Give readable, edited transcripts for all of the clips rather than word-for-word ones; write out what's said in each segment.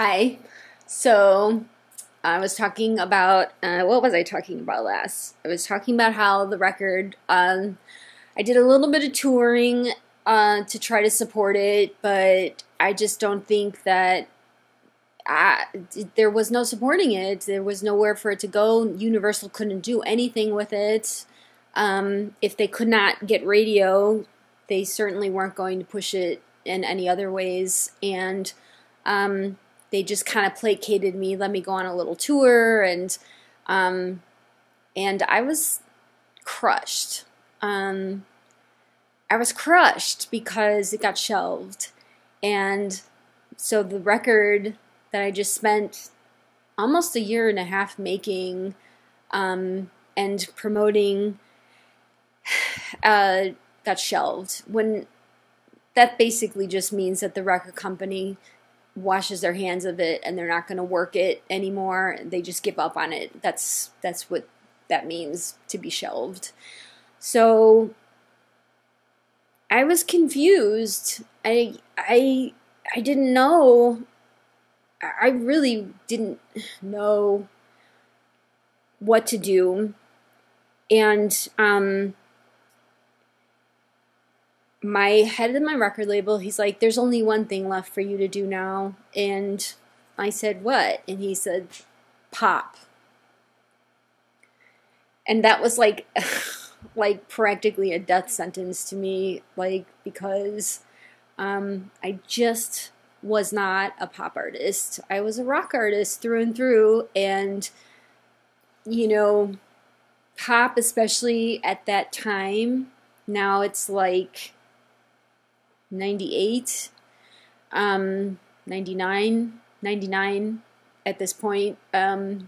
Hi. So I was talking about what was I talking about last? I was talking about how the record. I did a little bit of touring to try to support it, but I just don't think that there was no supporting it. There was nowhere for it to go. Universal couldn't do anything with it. If they could not get radio, they certainly weren't going to push it in any other ways. And they just kind of placated me, let me go on a little tour, um, and I was crushed. I was crushed because it got shelved, and so the record that I just spent almost a year and a half making and promoting got shelved. When that basically just means that the record company washes their hands of it and they're not going to work it anymore. They just give up on it. That's what that means, to be shelved. So I was confused. I didn't know. I really didn't know what to do. And my head of my record label, he's like, there's only one thing left for you to do now. And I said, what? And he said, pop. And that was like like practically a death sentence to me, like, because I just was not a pop artist. I was a rock artist through and through. And you know, pop, especially at that time, now it's like 98, 99 at this point. You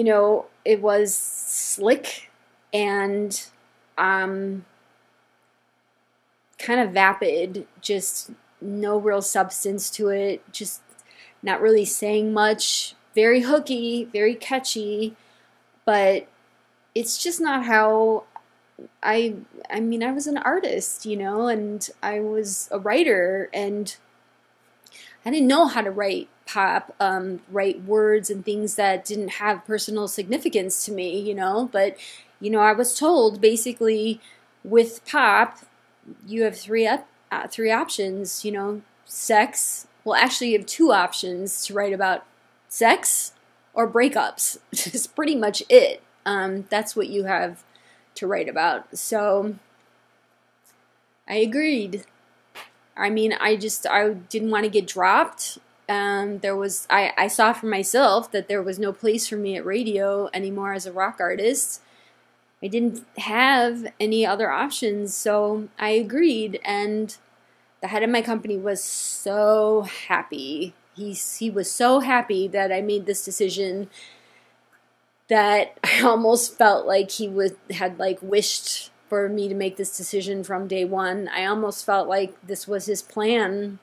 know, it was slick and kind of vapid, just no real substance to it, just not really saying much, very hooky, very catchy, but it's just not how I mean, I was an artist, you know, and I was a writer, and I didn't know how to write pop, write words and things that didn't have personal significance to me, you know, but, you know, I was told basically with pop, you have three options, you know, sex. Well, actually you have two options to write about: sex or breakups. It's pretty much it. That's what you have to write about. So I agreed. I mean, I didn't want to get dropped. I saw for myself that there was no place for me at radio anymore as a rock artist. I didn't have any other options, so I agreed, and the head of my company was so happy. He was so happy that I made this decision, that I almost felt like he had wished for me to make this decision from day one. I almost felt like this was his plan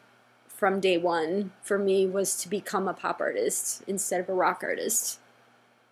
from day one for me, was to become a pop artist instead of a rock artist.